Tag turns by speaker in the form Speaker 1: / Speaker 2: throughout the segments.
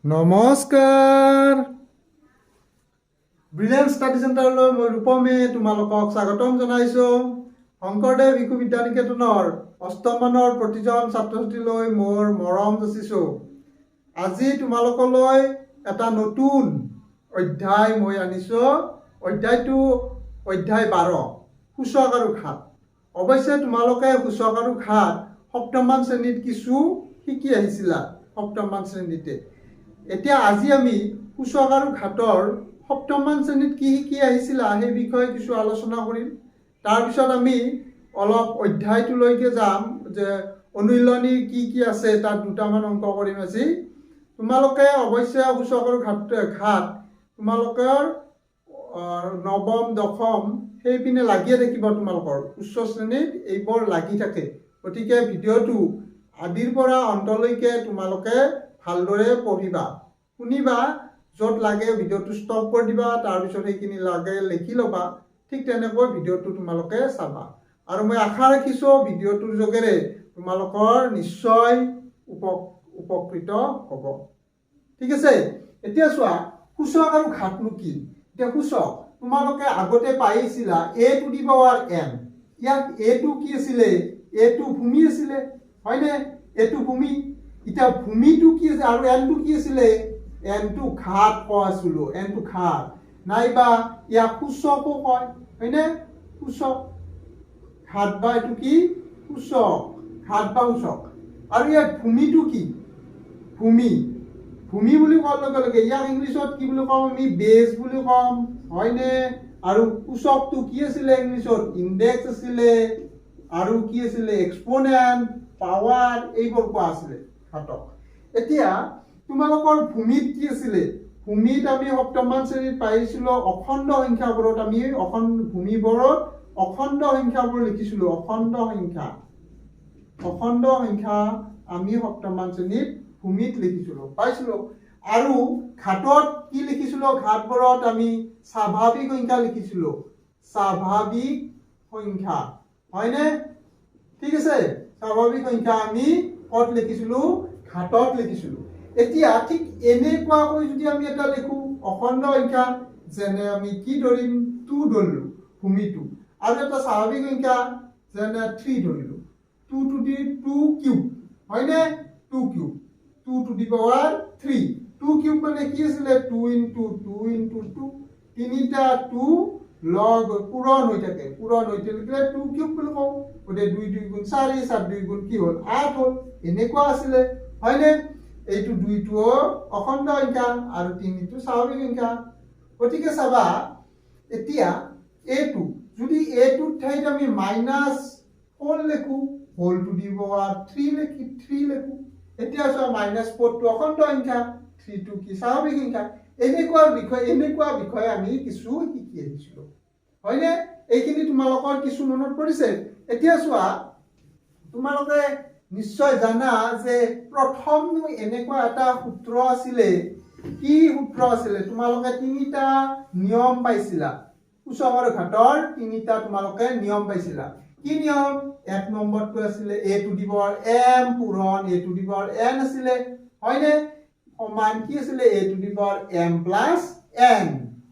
Speaker 1: নমস্কাৰ brilliant study চেণ্টাৰলৈ মই ৰূপমে তোমালোকক স্বাগতম জনাইছোঁ। শংকৰদেৱ শিশু বিদ্যানিকেতনৰ অষ্টম মানৰ প্ৰতিজন ছাত্ৰ ছাত্ৰীলৈ মোৰ মৰম যাচিছোঁ। আজি তোমালোকলৈ এটা নতুন অধ্যায় মই আনিছোঁ। অধ্যায়টো অধ্যায় 12 সূচক আৰু ঘাত। অৱশ্যে তোমালোকে সূচক আৰু ঘাত সপ্তমমান শ্ৰেণীত কিছু শিকি আহিছিলা সপ্তমমান শ্ৰেণীতে। এতিয়া আজি আমি সূচক আৰু ঘাতৰ সপ্তমমান শ্ৰেণীত কি শিকি আহিছিলা সেই বিষয়ে কিছু আলোচনা কৰিম। তাৰপিছত আমি অলপ অধ্যায়টোলৈকে যাম যে অনুশীলনী কি কি আছে তাত দুটামান অংক কৰিম আজি। তোমালোকে অৱশ্যে সূচক আৰু ঘাত তোমালোকৰ নৱম দশম সেইপিনে লাগিয়ে থাকিব। তোমালোকৰ উচ্চ শ্ৰেণীত এইবোৰ লাগি থাকে। গতিকে ভিডিঅ'টো আদিৰ পৰা অন্তলৈকে তোমালোকে ভালদৰে পঢ়িবা, শুনিবা। য'ত লাগে ভিডিঅ'টো ষ্টপ কৰি দিবা, তাৰপিছত সেইখিনি লাগে লিখি ল'বা। ঠিক তেনেকৈ ভিডিঅ'টো তোমালোকে চাবা। আৰু মই আশা ৰাখিছোঁ ভিডিঅ'টোৰ যোগেৰে তোমালোকৰ নিশ্চয় উপকৃত হ'ব। ঠিক আছে। এতিয়া চোৱা সূচক আৰু ঘাতনো কি। এতিয়া সূচক তোমালোকে আগতে পাইছিলা a to the power n। ইয়াত এটো কি আছিলে? এটো ভূমি আছিলে, হয়নে? এটো ভূমি। এতিয়া ভূমিটো কি আছে আৰু এনটো কি আছিলে? এনটো ঘাত কৈছিলো, এনটো ঘাত নাইবা ইয়াক সূচকো কয়, হয়নে? সূচক ঘাত বা এইটো কি? সূচক, ঘাত বা সূচক। আৰু ইয়াত ভূমিটো কি? ভূমি। ভূমি বুলি কোৱাৰ লগে লগে ইয়াক ইংলিছত কি বুলি কম? আমি বেজ বুলি কম, হয়নে? আৰু সূচকটো কি আছিলে ইংলিছত? ইনডেক্স আছিলে। আৰু কি আছিলে? এক্সপনেণ্ট, পাৱাৰ, এইবোৰ কোৱা আছিলে ঘাতক। এতিয়া তোমালোকৰ ভূমিত কি আছিলে? ভূমিত আমি সপ্তমমান শ্ৰেণীত পাইছিলো অখণ্ড সংখ্যাবোৰত আমি ভূমিবোৰত অখণ্ড সংখ্যাবোৰ লিখিছিলো। অখণ্ড সংখ্যা আমি সপ্তমমান শ্ৰেণীত ভূমিত লিখিছিলো, পাইছিলো। আৰু ঘাতত কি লিখিছিলো? ঘাতবোৰত আমি স্বাভাৱিক সংখ্যা লিখিছিলো। স্বাভাৱিক সংখ্যা, হয়নে? ঠিক আছে। স্বাভাৱিক সংখ্যা আমি ক'ত লিখিছিলো? ঘাতত লিখিছিলো। এতিয়া ঠিক এনেকুৱাকৈ যদি আমি এটা লিখো অখণ্ড সংখ্যা, যেনে আমি কি ধৰিম? 2 ধৰিলো ভূমিটো। আৰু এটা স্বাভাৱিক সংখ্যা যেনে 3 ধৰিলো। 2 টু দি 2 কিউব, হয়নে? 2 cube, 2 two the power 3। 2 cube মানে কি আছিলে? 2 ইনটু 2 ইনটু 2। তিনিটা 2 লগ পূৰণ হৈ থাকে। পূৰণ হৈ থাকিলে 2 কিউব বুলি কওঁ। গতিকে 2 2 গুণ 4, 4 2 গুণ কি হ'ল? 8 হ'ল। এনেকুৱা আছিলে, হয়নে? এইটো 2টো অখণ্ড সংখ্যা আৰু 3টো স্বাভাৱিক সংখ্যা। গতিকে চাবা এতিয়া এইটো যদি এইটোৰ ঠাইত আমি -4 লিখো, হোল টু দি পাৱাৰ 3 লিখো। এতিয়া চোৱা -4টো অখণ্ড সংখ্যা, 3টো কি? স্বাভাৱিক সংখ্যা। এনেকুৱা বিষয়ে আমি কিছু শিকি আহিছিলো, হয়নে? এইখিনি তোমালোকৰ কিছু মনত পৰিছে। এতিয়া চোৱা তোমালোকে নিশ্চয় জানা যে প্ৰথম এনেকুৱা এটা সূত্ৰ আছিলে। কি সূত্ৰ আছিলে? তোমালোকে তিনিটা নিয়ম পাইছিলা। সূচক আৰু ঘাতৰ তিনিটা তোমালোকে নিয়ম পাইছিলা। কি নিয়ম? 1 নম্বৰটো আছিলে a to the power m পূৰণ a to the power n আছিলে, হয়নে? সমান কি আছিলে? a to the power m plus n,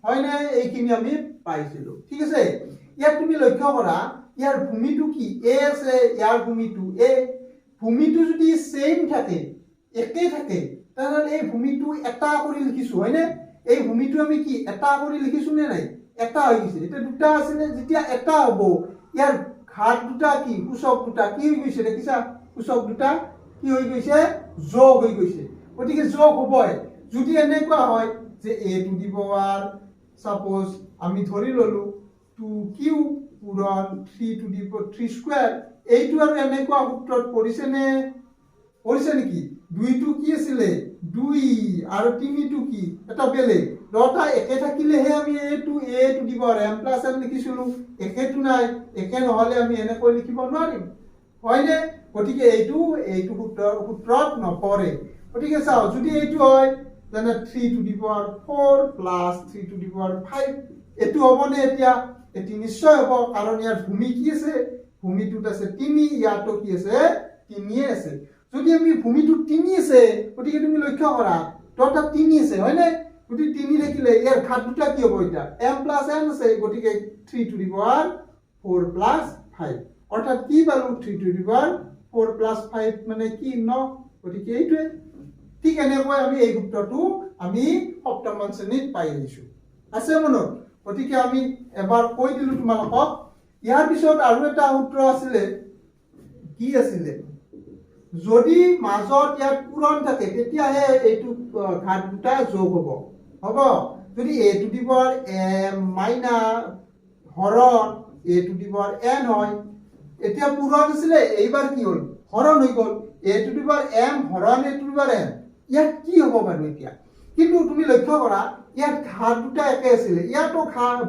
Speaker 1: হয়নে? এইখিনি আমি পাইছিলো। ঠিক আছে। ইয়াত তুমি লক্ষ্য কৰা ইয়াৰ ভূমিটো কি? a আছে, ইয়াৰ ভূমিটো a। ভূমিটো যদি সেম থাকে, একে থাকে, তেনেহ'লে এই ভূমিটো এটা কৰি লিখিছো, হয়নে? এই ভূমিটো আমি কি এটা কৰি লিখিছো নে নাই? এটা হৈ গৈছে। এতিয়া দুটা আছিলে, যেতিয়া এটা হ'ব ইয়াৰ ঘাত দুটা কি? সূচক দুটা কি হৈ গৈছে? দেখিছা? সূচক দুটা কি হৈ গৈছে? যোগ হৈ গৈছে। গতিকে যোগ হ'বই। যদি এনেকুৱা হয় যে a to the power suppose আমি ধৰি ললো 2 কিউব পূৰণ 3 টু দি পাৱাৰ 3 স্কয়াৰ, এইটো আৰু এনেকুৱা সূত্ৰত পৰিছে নে? পৰিছে নেকি? 2টো কি আছিলে? 2 আৰু 3টো কি? এটা বেলেগ। দুটা একে থাকিলেহে আমি a to the power m plus n লিখিছিলো। একেটো নাই, একে নহলে আমি এনেকৈ লিখিব নোৱাৰিম, হয়নে? গতিকে এইটো সূত্ৰত নপৰে। গতিকে চাও যদি এইটো হয় তেনে 3 two the power 4 plus 3 two the power 5 এইটো হ'বনে? এতিয়া এটি নিশ্চয় হ'ব, কাৰণ ইয়াৰ ভূমি কি আছে? ভূমিটোত আছে 3, ইয়াতো কি আছে? 3 আছে। যদি আমি ভূমিটো 3 আছে, গতিকে তুমি লক্ষ্য কৰা তো অৰ্থাৎ 3 আছে হয়নে গতি 3 থাকিলে ইয়াৰ ঘাত দুটা কি হ'ব এটা m + n আছে গতিকে 3 to the power 4 + 5 অৰ্থাৎ কি পালো 3 to the power 4 + 5 মানে কি 9 গতিকে এইটোৱে ঠিক এনেকৈ আমি এই সূত্ৰটো আমি সপ্তমমান শ্ৰেণীত পাই আহিছো আছে মনত গতিকে আমি এবাৰ কৈ দিলো তোমালোকক ইয়াৰ পিছত আৰু এটা সূত্ৰ আছিল কি আছিল যদি মাজত ইয়াৰ পূৰণ থাকে তেতিয়াহে এইটো ঘাত দুটা যোগ হ'ব যদি a to the power m minus হৰণ a to the power n হয় এতিয়া পূৰণ আছিল এইবাৰ কি হ'ল হৰণ হৈ গ'ল a to the power m হৰণ a to the power n ইয়াত কি হ'ব বাৰু এতিয়া কিন্তু তুমি লক্ষ্য কৰা ইয়াত ঘাত দুটা একে আছিল ইয়াতো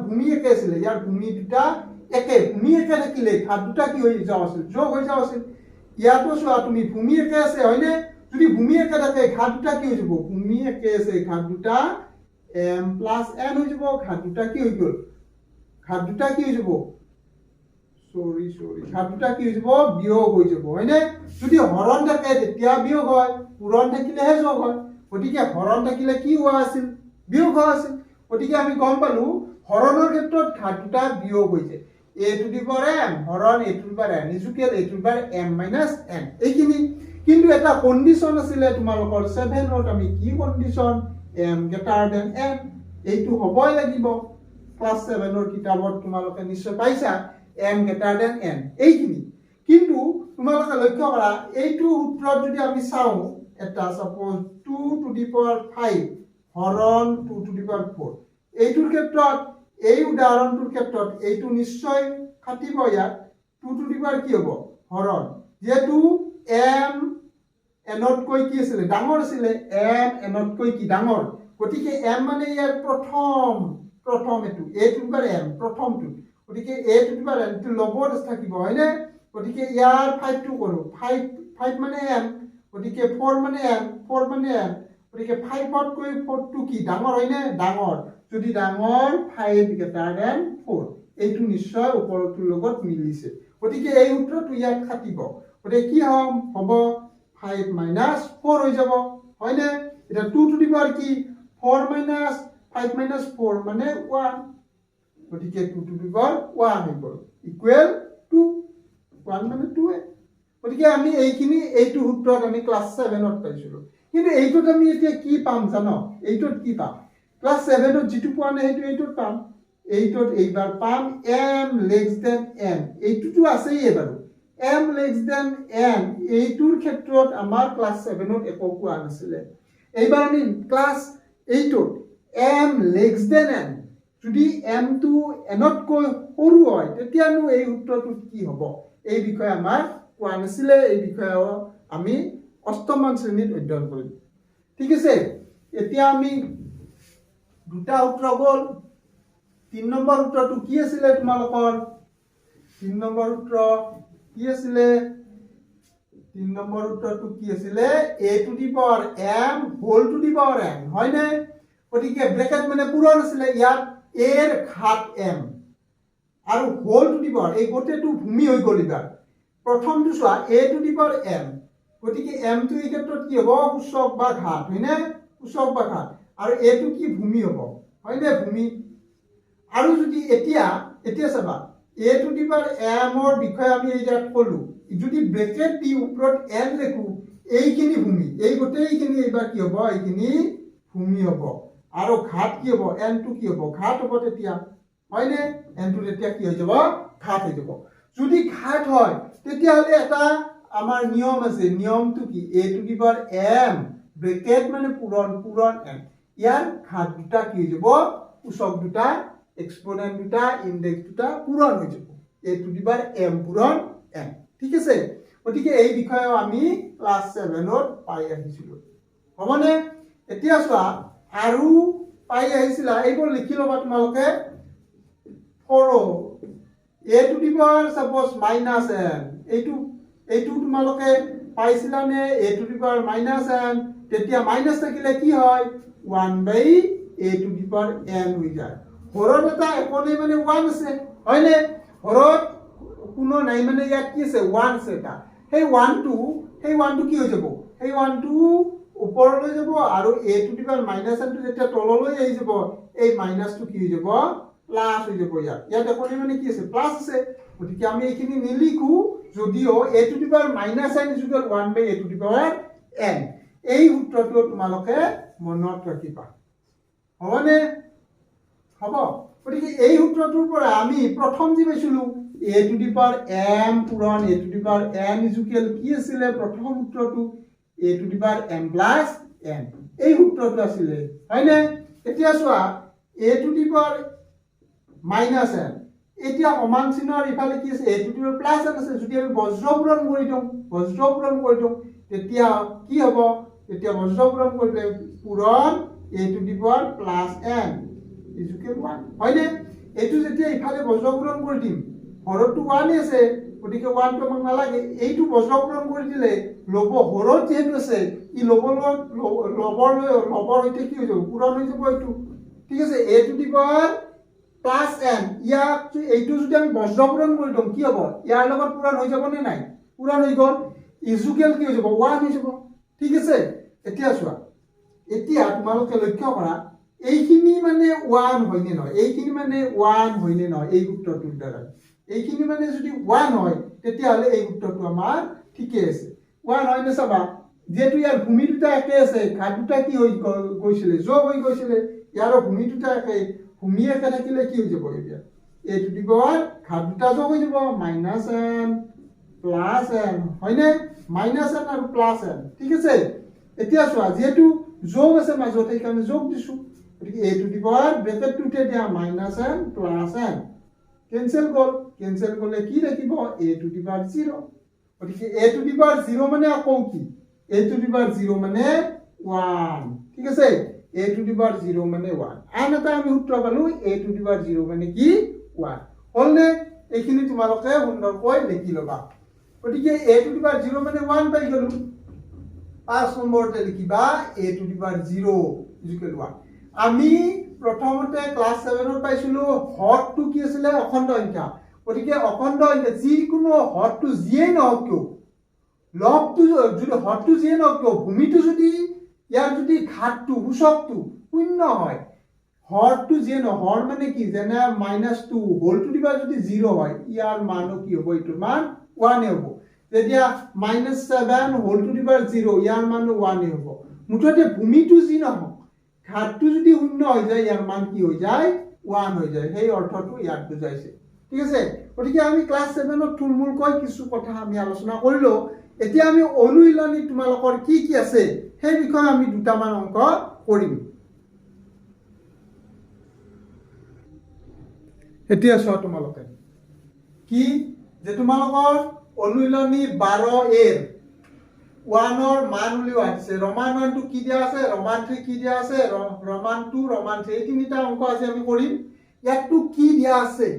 Speaker 1: ভূমি একে আছিল ইয়াৰ ভূমি দুটা একে ভূমি একে থাকিলে ঘাত দুটা কি হৈ যাও আছিল যোগ হৈ যাও আছিল ইয়াতো চোৱা তুমি ভূমি একে আছে হয়নে যদি ভূমি একে থাকে ঘাত দুটা কি হৈ যাব ভূমি একে আছে ঘাত দুটা m + n হৈ যাব ঘাত দুটা কি হৈ গ'ল ঘাত দুটা কি হৈ যাব সৰি ঘাত দুটা কি হৈ যাব বিয়োগ হৈ যাব হয়নে যদি হৰণ থাকে তেতিয়া বিয়োগ হয় পূৰণ থাকিলেহে যোগ হয় গতিকে হৰণ থাকিলে কি হোৱা আছিল বিয়োগ হোৱা আছিল গতিকে আমি গম পালো হৰণৰ ক্ষেত্ৰত ঘাত দুটা বিয়োগ হৈছে a to the power m হৰণ a to the power n equal a to the power m - n এইখিনি কিন্তু এটা কন্ডিশন আছিল তোমালোকৰ 7ত আমি কি condition m greater than n এইটো হ'বই লাগিব ক্লাস 7ৰ কিতাপত তোমালোকে নিশ্চয় পাইছা m greater than n এইখিনি কিন্তু তোমালোকে লক্ষ্য কৰা এইটো সূত্ৰত যদি আমি চাও এটা সাপোজ 2 to the power 5 হৰণ 2 to the power 4 এইটোৰ ক্ষেত্ৰত এই উদাহৰণটোৰ ক্ষেত্ৰত এইটো নিশ্চয় খাটিব ইয়াত 2 to the power কি হ'ব হৰণ যেহেতু m n কৈ কি আছিল ডাঙৰ আছিল m n কৈ কি ডাঙৰ গতিকে m মানে ইয়াৰ প্ৰথম এটো a to the power m প্ৰথমটো গতিকে a to the power n টো লগত থাকিব হয়নে গতিকে ইয়াৰ 5 টো কৰো 5 মানে m গতিকে 4 মানে m গতিকে 5 কৈ 4 টো কি ডাঙৰ হয়নে ডাঙৰ যদি ডাঙৰ 5 greater than 4 এইটো নিশ্চয় ওপৰটোৰ লগত মিলিছে গতিকে এই সূত্ৰটো ইয়াত খাটিব গতিকে কি হ'ব 5 - 4 হৈ যাব হয়নে এটা 2 to the power কি 4 - 5 - 4 মানে 1 গতিকে 2 to the power 1 হৈ গ'ল ইকুৱেল 2 1 মানে 2 গতিকে আমি এইখিনি এইটো সূত্ৰত আমি ক্লাস 7ত পাইছিলো কিন্তু এইটোত আমি এতিয়া কি পাম জানো এইটোত কি পাম ক্লাস 7ত যেটো পোৱা নাই সেইটো এইটোত পাম এইটোত এইবাৰ পাম m less than n এইটোটো আছেই এবাৰ m less than n এইটোৰ ক্ষেত্ৰত আমাৰ ক্লাস 7ত একো পোৱা নাছিল এইবাৰ আমি class 8ত m less than n যদি m টো n তকৈ সৰু হয় তেতিয়ানো এই সূত্ৰটো কি হ'ব এই বিষয়ে আমাৰ কোৱা নাছিল এই বিষয়ে আমি অষ্টমমান শ্ৰেণীত অধ্যয়ন কৰিম ঠিক আছে এতিয়া আমি দুটা সূত্ৰ গ'ল 3 নম্বৰ সূত্ৰটো কি আছিল তোমালোকৰ 3 নম্বৰ সূত্ৰ কি আছিল 3 নম্বৰ সূত্ৰটো কি আছিল a to the power m whole to the power n হয়নে গতিকে ব্ৰেকেট মানে পূৰণ আছিল ইয়াত a ৰ ঘাত m আৰু whole to the power এই গোটেইটো ভূমি হৈ গ'ল এটা প্ৰথমটো চোৱা a to the power m গতিকে m টো এই ক্ষেত্ৰত কি হ'ব সূচক বা ঘাত হয়নে সূচক বা ঘাত আৰু a টো কি ভূমি হ'ব হয়নে ভূমি আৰু যদি এতিয়া চাবা a to the power m ৰ বিষয়ে আমি এই ইয়াত ক'লো যদি ব্ৰেকেট দি ওপৰত n লেখো এইখিনি ভূমি এই গোটেইখিনি এইবাৰ কি হ'ব এইখিনি ভূমি হ'ব আৰু ঘাত কি হ'ব n টো কি হ'ব ঘাত হ'ব তেতিয়া হয়নে n টো তেতিয়া কি হৈ যাব ঘাত হৈ যাব যদি ঘাত হয় তেতিয়াহ'লে এটা আমাৰ নিয়ম আছে নিয়মটো কি a to the power m bracket মানে পূৰণ n ইয়াৰ ঘাত দুটা কি হৈ যাব সূচক দুটা এক্সপোনেন্ট দুটা ইনডেক্স দুটা পূৰণ হৈ যাব a to the power m পূৰণ n ঠিক আছে গতিকে এই বিষয়ে আমি ক্লাস 7ত পাই আহিছিলো হবনে এতিয়া চোৱা আৰু পাই আহিছিলা এইবোৰ লিখি লবা তোমালোকে 4 a to the power suppose -n এইটো তোমালোকে পাইছিলা নে a to the power -n তেতিয়া মাইনাস থাকিলে কি হয় 1/a to the power n হৈ যায় হৰত এটা একোনে মানে 1 আছে হয়নে হৰত কোনো নাই মানে ইয়াত কি আছে 1 আছে এটা সেই 1 টো কি হৈ যাব সেই 1 টো ওপৰলৈ যাব আৰু a to the power minus n টো যেতিয়া তললৈ আহি যাব এই মাইনাছটো কি হৈ যাব প্লাছ হৈ যাব ইয়াত দেখোন মানে কি আছে প্লাছ আছে গতিকে আমি এইখিনি নিলিখো যদিও a to the power minus n equal 1 by a to the power n এই সূত্ৰটো তোমালোকে মনত ৰাখিবা হবনে হ'ব গতিকে এই সূত্ৰটোৰ পৰা আমি প্ৰথম যি পাইছিলো a to the power m পূৰণ a to the power n equal কি আছিল প্ৰথম সূত্ৰটো a to the power m plus n এই সূত্ৰটো আছিল হয়নে এতিয়া চোৱা a to the power minus n এতিয়া সমান চিহ্নৰ ইফালে কি আছে a to the power plus n আছে যদি আমি বজ্ৰপূৰণ কৰি দিওঁ তেতিয়া কি হ'ব তেতিয়া বজ্ৰপূৰণ কৰিলে পূৰণ a to the power plus n equal 1 হয়নে এইটো যেতিয়া ইফালে বজ্ৰপূৰণ কৰি দিম হৰটো 1 আছে গতিকে 1 টো আমাক নালাগে এইটো বজ্ৰপূৰণ কৰি দিলে লব হৰত যেহেতু আছে ই লবৰ সৈতে কি হৈ যাব পূৰণ হৈ যাব এইটো ঠিক আছে a to the power plus n ইয়াক এইটো যদি আমি বজ্ৰপূৰণ কৰি দিওঁ কি হ'ব ইয়াৰ লগত পূৰণ হৈ যাব নে নাই পূৰণ হৈ গ'ল ইকুৱেল কি হৈ যাব 1 হৈ যাব ঠিক আছে এতিয়া চোৱা এতিয়া তোমালোকে লক্ষ্য কৰা এইখিনি মানে 1 হয়নে নহয় এইখিনি মানে 1 হয়নে নহয় এই সূত্ৰটোৰ দ্বাৰা এইখিনি মানে যদি 1 হয় তেতিয়াহলে এই সূত্ৰটো আমাৰ ঠিকই আছে 1 হয় না চাবা যেহেতু ইয়াৰ ভূমি দুটা একে আছে ঘাত দুটা কি হৈ গৈছিলে যোগ হৈ গৈছিলে ইয়াৰ ভূমি দুটা একে ভূমি একে থাকিলে কি হৈ যাব এতিয়া a টু দি পাৱাৰ ঘাত দুটা যোগ হৈ যাব মাইনাছ n প্লাছ n হয়নে মাইনাছ n আৰু প্লাছ n ঠিক আছে এতিয়া চোৱা যেহেতু যোগ আছে মাজত সেইকাৰণে যোগ দিছো গতিকে a টু দি পাৱাৰ ব্ৰেকেটটোতে দিয়া minus n plus n cancel গলে কি থাকিব a টু দি পাৱাৰ 0 গতিকে a টু দি পাৱাৰ 0 মানে আকৌ কি a টু দি পাৱাৰ 0 মানে 1 ঠিক আছে a টু দি পাৱাৰ 0 মানে 1 আন এটা আমি সূত্ৰ পালো a টু দি পাৱাৰ 0 মানে কি 1 হলনে এইখিনি তোমালোকে সুন্দৰকৈ লিখি লবা গতিকে a টু দি পাৱাৰ 0 মানে 1 পাই গলো 5 নম্বৰতে লিখিবা a to the power 0 equal 1 আমি প্ৰথমতে ক্লাস 7 ত পাইছিলো হৰটো কি আছিল অখণ্ড সংখ্যা গতিকে অখণ্ড সংখ্যা যিকোনো হৰটো যিয়ে নহওক কিয় লগটো যদি হৰটো যিয়ে নহওক কিয় ভূমিটো যদি ইয়াৰ যদি ঘাতটো সূচকটো শূন্য হয় হৰটো যিয়ে নহয় হৰ মানে কি যেনে -2 হোল টু দি পাৱাৰ যদি 0 হয় ইয়াৰ মানো কি হ'ব এইটোৰ মান 1 হ'ব যেতিয়া -7 হোল টু দি পাৱাৰ 0 ইয়াৰ মানো 1 হ'ব মুঠতে ভূমিটো যি নহওক ঘাতটো যদি শূন্য হৈ যায় ইয়াৰ মান কি হৈ যায় 1 হৈ যায় সেই অৰ্থটো ইয়াত বুজাইছে ঠিক আছে গতিকে আমি ক্লাস 7 ত থুলমূলকৈ কিছু কথা আমি আলোচনা কৰিলো এতিয়া আমি অনুশীলনী তোমালোকৰ কি কি আছে সেই বিষয়ে আমি দুটামান অংক কৰিম এতিয়া চোৱা তোমালোকে কি যে তোমালোকৰ অনুশীলনী 12 এৰ 1 ৰ মান উলিওৱা আছে ৰমান 1 টো কি দিয়া আছে ৰমান 3 কি দিয়া আছে ৰমান 2 ৰমান 3 এই তিনিটা অংক আজি আমি কৰিম ইয়াকটো কি দিয়া আছে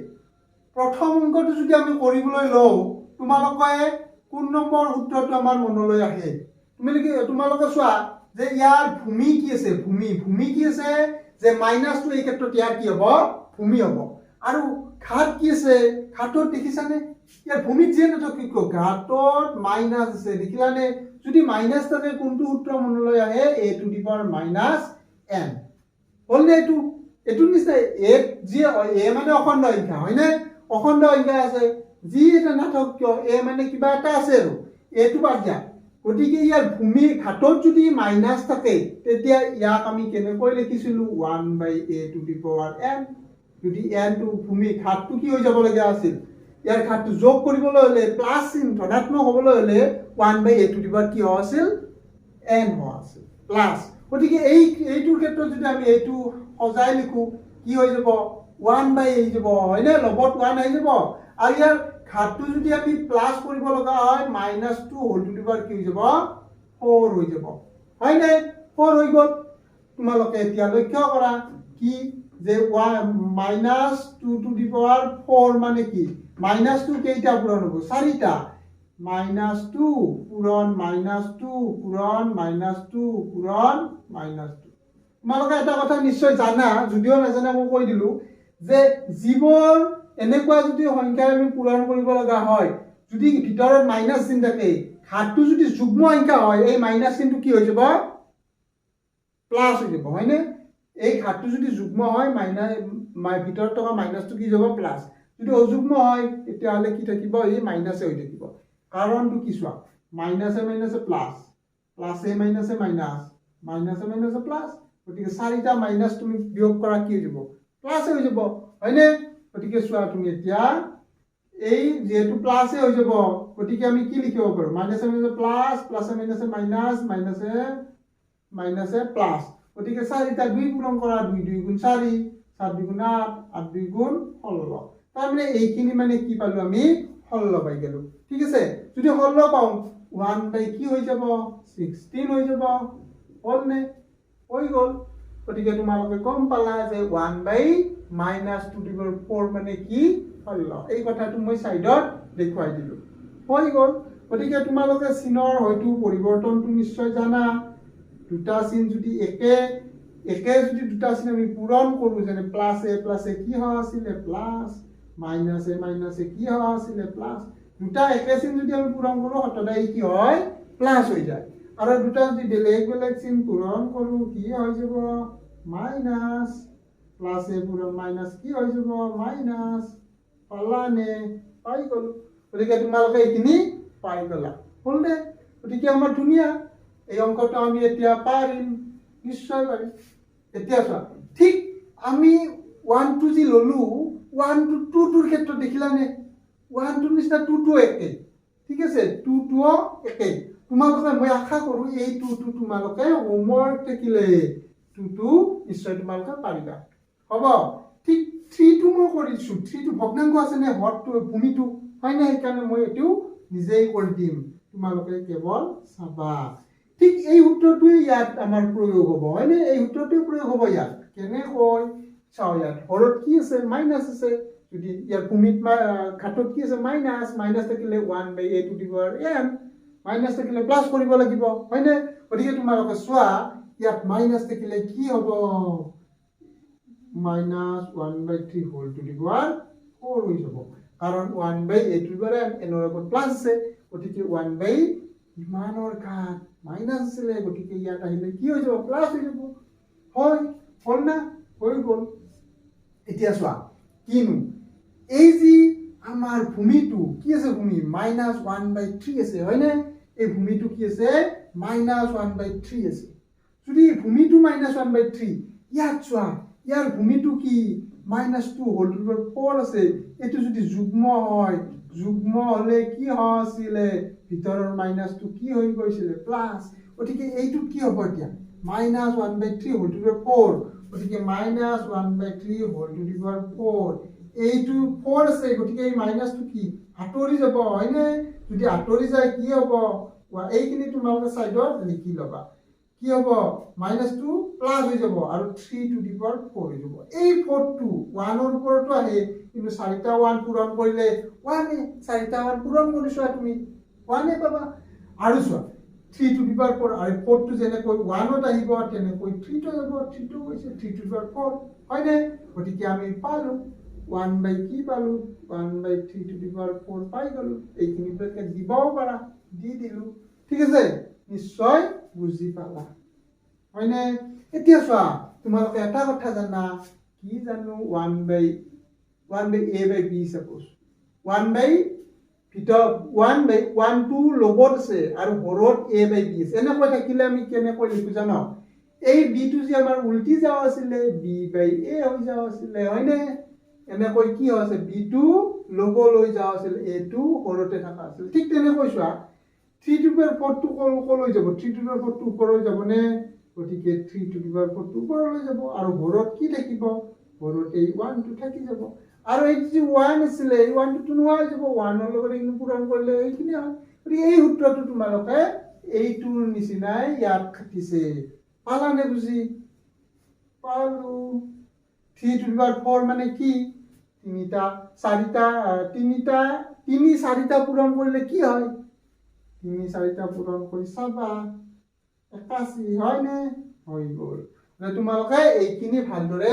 Speaker 1: প্ৰথম অংকটো যদি আমি কৰিবলৈ লও তোমালোকে কোন নম্বৰ সূত্ৰটো আমাৰ মনলৈ আহে তোমালোকে চোৱা যে ইয়াৰ ভূমি কি আছে ভূমি কি আছে যে মাইনাসটো এই ক্ষেত্ৰত ইয়াৰ কি হ'ব ভূমি হ'ব আৰু ঘাত কি আছে ঘাতত দেখিছানে ইয়াৰ ভূমিত যে নথক কি ঘাতত মাইনাস আছে দেখিলানে যদি মাইনাস থাকে কোনটো সূত্ৰ মনলৈ আহে a to the power -n হলনে এটো নিশ্চয় a যি a মানে অখণ্ড সংখ্যা হয়নে অখণ্ড সংখ্যা আছে যি এটা নাথক কিয় a মানে কিবা এটা আছে আৰু এটো বাদ দিয়া গতিকে ইয়াৰ ভূমি ঘাতত যদি মাইনাস থাকে তেতিয়া ইয়াক আমি কেনেকৈ লিখিছিলো 1 by a to the power n যদি n টো ভূমি ঘাতটো কি হৈ যাব লগা আছিল ইয়াৰ ঘাতটো যোগ কৰিবলৈ হলে প্লাস চিন ধনাত্মক হ'বলৈ হলে 1 by a to the power কি আছিল n হোৱা আছিল প্লাস গতিকে এইটোৰ ক্ষেত্ৰত যদি আমি এইটো সজাই লিখো কি হৈ যাব 1 বাই হৈ যাব হয়নে লগত 1 আহি যাব আৰু ইয়াৰ ঘাতটো যদি আমি প্লাস কৰিব লগা হয় -2 হোল টু দি পাৱাৰ কি হৈ যাব 4 হৈ যাব হয়নে 4 হৈ গ'ল তোমালোকে এতিয়া লক্ষ্য কৰা কি যে -2 টু দি পাৱাৰ 4 মানে কি -2 কেইটা পূৰণ হ'ব 4টা -2 পূৰণ -2 পূৰণ -2 পূৰণ -2 তোমালোকে এটা কথা নিশ্চয় জানা যদিও নাজানা মই কৈ দিলো যে জীবৰ এনেকুৱা যদি সংখ্যা আমি পূৰণ কৰিব লগা হয় যদি ভিতৰত মাইনাস চিন থাকে ঘাতটো যদি যুগ্ম সংখ্যা হয় এই মাইনাস চিনটো কি হৈ যাব প্লাছ হৈ যাব হয়নে এই ঘাতটো যদি যুগ্ম হয় ভিতৰত থকা মাইনাছটো কি যাব প্লাছ যদি অযুগ্ম হয় তেতিয়াহ'লে কি থাকিব এই মাইনাছে হৈ থাকিব কাৰণটো কি চোৱা মাইনাছে মাইনাছে প্লাছ প্লাছে মাইনাছে মাইনাছ মাইনাছে মাইনাছে প্লাছ গতিকে চাৰিটা মাইনাছ তুমি বিয়োগ কৰা কি হৈ যাব প্লাছে হৈ যাব হয়নে গতিকে চোৱা তুমি এতিয়া এই যেহেতু প্লাছে হৈ যাব গতিকে আমি কি লিখিব পাৰোঁ মাইনাছে মাইনাছে প্লাছ প্লাছে মাইনাছে মাইনাছ মাইনাছে মাইনাছে প্লাছ গতিকে চাৰিটা 2 পূৰণ কৰা 2 2 গুণ 4 4 2 গুণ 8 8 2 গুণ 16 তাৰমানে এইখিনি মানে কি পালোঁ আমি 16 পাই গ'লোঁ ঠিক আছে যদি 16 পাওঁ 1 বাই কি হৈ যাব 16 হৈ যাব হ'লনে হৈ গ'ল গতিকে তোমালোকে গম পালা যে 1 বাই মাইনাছ 2^4 মানে কি 16 এই কথাটো মই সাইডত দেখুৱাই দিলোঁ হৈ গ'ল গতিকে তোমালোকে চিনৰ হয়তো পৰিৱৰ্তনটো নিশ্চয় জানা দুটা চিন যদি একে যদি দুটা চিন আমি পূৰণ কৰোঁ যেনে প্লাছে প্লাছে কি হয় আছিলে প্লাছ মাইনাছে মাইনাছে কি হয় আছিলে প্লাছ দুটা একে চিন যদি আমি পূৰণ কৰোঁ সদায় কি হয় প্লাছ হৈ যায় আৰু দুটা যদি বেলেগ বেলেগ চিন পূৰণ কৰোঁ কি হৈ যাব মাইনাছ প্লাছে পূৰণ মাইনাছ কি হৈ যাব মাইনাছ পালানে পাই গ'লো গতিকে তোমালোকে এইখিনি পাই গ'লা হ'লনে গতিকে আমাৰ ধুনীয়া এই অংকটো আমি এতিয়া পাৰিম নিশ্চয় পাৰিম এতিয়া চোৱা ঠিক আমি 1 2 যি ল'লোঁ 1 2 2 2 ক্ষেত্ৰত দেখিলানে 1 2 নিচিনা 2 2 একেই ঠিক আছে 2 2 একেই তোমালোকে মই আশা কৰোঁ এই 2 2 তোমালোকে হোমৱৰ্ক থাকিলে 2 2 নিশ্চয় তোমালোকে পাৰিবা হ'ব ঠিক 3 2 মই কৰিছোঁ 3 2 ভগ্নাংক আছে নে হৰটো ভূমিটো হয় না সেইকাৰণে মই এইটো নিজেই কৰি দিম তোমালোকে কেৱল চাবা ঠিক এই সূত্ৰটোৱে ইয়াত আমাৰ প্ৰয়োগ হ'ব হয়নে এই সূত্ৰটোৱে প্ৰয়োগ হ'ব ইয়াত কেনেকৈ চাওঁ ইয়াত হৰত কি আছে মাইনাছ আছে যদি ইয়াৰ ভূমিত ঘাটত কি আছে মাইনাছ মাইনাছ থাকিলে 1 by a to the power n minus থাকিলে প্লাছ কৰিব লাগিব হয়নে গতিকে তোমালোকে চোৱা ইয়াত মাইনাছ থাকিলে কি হ'ব minus 1 by 3 whole to the power 4 হৈ যাব কাৰণ 1 by a to the power n এনৰ আগত প্লাছ আছে গতিকে 1 বাই ইমানৰ ঘাত মাইনাছ আছিলে গতিকে ইয়াত আহিলে কি হৈ যাব প্লাছ হৈ যাব হয় হ'ল না হৈ গ'ল এতিয়া চোৱা কিনো এই যি আমাৰ ভূমিটো কি আছে ভূমি মাইনাছ 1 বাই 3 আছে হয়নে এই ভূমিটো কি আছে মাইনাছ 1 বাই 3 আছে যদি ভূমিটো মাইনাছ 1 বাই 3 ইয়াত চোৱা ইয়াৰ ভূমিটো কি minus 2 whole to the power 4 আছে এইটো যদি যুগ্ম হয় যুগ্ম হ'লে কি হয় আছিলে ভিতৰৰ মাইনাছটো কি হৈ গৈছিলে প্লাছ গতিকে এইটো কি হ'ব এতিয়া minus 1 by 3 whole to the power 4 গতিকে minus 1 by 3 whole to the power 4 এইটো 4 আছে গতিকে এই মাইনাছটো কি আঁতৰি যাব হয়নে যদি আঁতৰি যায় কি হ'ব এইখিনি তোমালোকে সাইডত লিখি ল'বা কি হ'ব মাইনাছটো প্লাছ হৈ যাব আৰু 3 টু দি পাৱাৰ 4 হৈ যাব এই 4টো 1 ৰ ওপৰতো আহে কিন্তু চাৰিটা 1 পূৰণ কৰিলে 1 চাৰিটা 1 পূৰণ কৰিছোৱা তুমি 1 পাবা আৰু চোৱা 3 টু দি পাৱাৰ 4 আৰু 4টো যেনেকৈ 1ত আহিব তেনেকৈ 3 টো যাব 3 টো হৈছে 3 টু দি পাৱাৰ 4 হয়নে গতিকে আমি পালোঁ 1 বাই কি পালোঁ 1 বাই 3 টু দি পাৱাৰ 4 পাই গ'লোঁ এইখিনি ব্ৰেকেট দিবও পাৰা দি দিলোঁ ঠিক আছে নিশ্চয় বুজি পালা হয়নে এতিয়া চোৱা তোমালোকে এটা কথা জানা কি জানো 1 by a by b suppose 1 বাই ভিতৰত 1 বাই 1 2 লগত আছে আৰু হৰত a বাই b আছে এনেকৈ থাকিলে আমি কেনেকৈ লিখো জানো এই b টো যে আমাৰ উল্টি যাও আছিলে b বাই a হৈ যাও আছিলে হয়নে এনেকৈ কি হৈছে b টো লগ লৈ যাও আছিল a টো হৰতে থকা আছিল ঠিক তেনেকৈ চোৱা 3 টু দি পাৱাৰ 4 টো কলৈ যাব 3 টু দি পাৱাৰ 4 টো ওপৰলৈ যাব নে গতিকে 3 টু দি পাৱাৰ 4 টো ওপৰলৈ যাব আৰু হৰত কি থাকিব হৰত এই 1 টো থাকি যাব আৰু এই যে 1 আছিল এই 1 টো নোহোৱা হৈ যাব 1 ৰ লগত ইনু পূৰণ কৰিলে এইখিনি হয় গতিকে এই সূত্ৰটো তোমালোকে এইটোৰ নিচিনাই ইয়াত খাটিছে পালানে বুজি পালো 3 টু দি পাৱাৰ 4 মানে কি তিনিটা চাৰিটা পূৰণ কৰিলে কি হয় 3 4টা পূৰণ কৰি চাবা 81 হয়নে হৈ গ'ল তোমালোকে এইখিনি ভালদৰে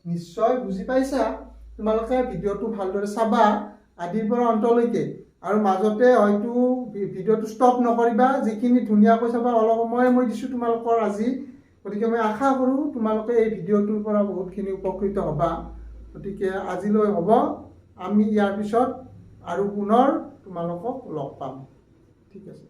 Speaker 1: নিশ্চয় বুজি পাইছা তোমালোকে ভিডিঅ'টো ভালদৰে চাবা আদিৰ পৰা অন্তলৈকে আৰু মাজতে হয়তো ভিডিঅ'টো ষ্টপ নকৰিবা যিখিনি ধুনীয়াকৈ চাবা অলপ সময় মই দিছোঁ তোমালোকৰ আজি গতিকে মই আশা কৰোঁ তোমালোকে এই ভিডিঅ'টোৰ পৰা বহুতখিনি উপকৃত হ'বা। গতিকে আজিলৈ হ'ব, আমি ইয়াৰ পিছত আৰু পুনৰ তোমালোকক লগ পাম। ঠিক আছে।